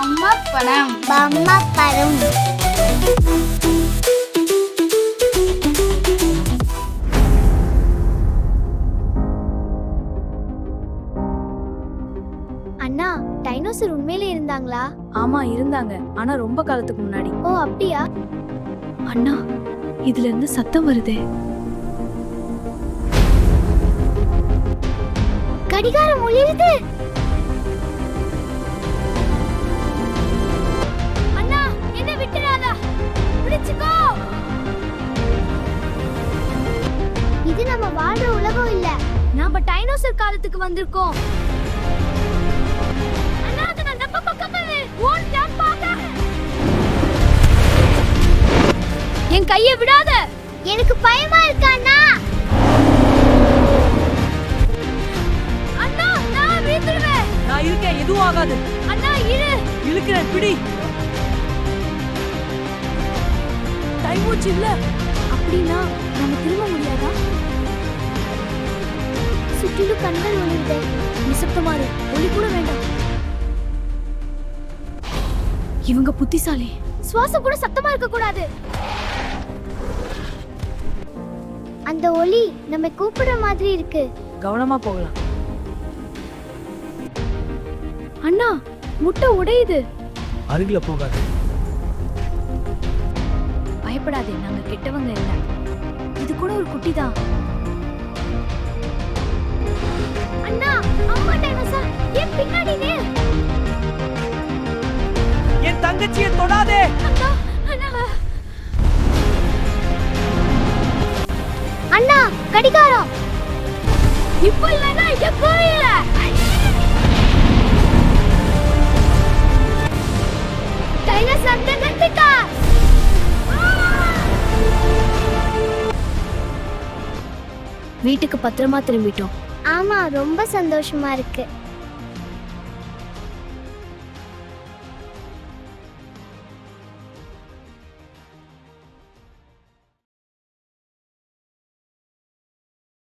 பொம்மப்படம். பொம்மப்படம். அண்ணா, dinosaur உண்மையிலே இருந்தாங்களா? ஆமா இருந்தாங்க, ஆனா ரொம்ப காலத்துக்கு முன்னாடி. ஓ அப்படியா? அண்ணா, இதுல இருந்து சத்தம் வருதே. கடிகாரம் ஒளிருது. அண்ணா, என்ன விட்டுறாத. பிடிச்சுக்கோ. இது நம்ம வாழ்ற உலகம் இல்ல. நாம டைனோசர் காலத்துக்கு வந்திருக்கோம். அண்ணா, அது நம்ம பக்கத்துல ஓடிட்டா பாக்க. என் கையை விடாத. எனக்கு பயமா இருக்கு அண்ணா. அண்ணா, நான் வீழ்ந்துடுவேன். நான் இருக்கேன், எதுவும் ஆகாது. அண்ணா இரு. இழுக்கிறேன், பிடி. டைம் மூச்சு இல்ல. அப்படின்னா நம்ம திரும்ப முடியாதா? சுற்றிலும் கண்கள் ஒளிருதே. நிசப்தமாறு, ஒளி கூட வேண்டாம். இவங்க புத்திசாலி. சுவாசம் கூட சத்தமா இருக்க கூடாது. அந்த ஒளி நம்ம கூப்பிடுற மாதிரி இருக்கு. கவனமா போகலாம். அண்ணா, முட்டை உடையுது. அருகில போகாது. பயப்படாதே, நாங்க கெட்டவங்க இல்ல. இது கூட ஒரு குட்டி தான். அண்ணா, அம்மா டைனோசர் ஏன் பின்னாடி நீ? என் தங்கச்சியை தொடாதே. அண்ணா, அண்ணா. அண்ணா, கடிகாரம். இப்போ இல்லனா எப்போ இல்ல. டைனோசர் தங்கத்திட்டா. வீட்டுக்கு பத்திரமா திரும்பிட்டோம். ஆமா, ரொம்ப சந்தோஷமா இருக்கு.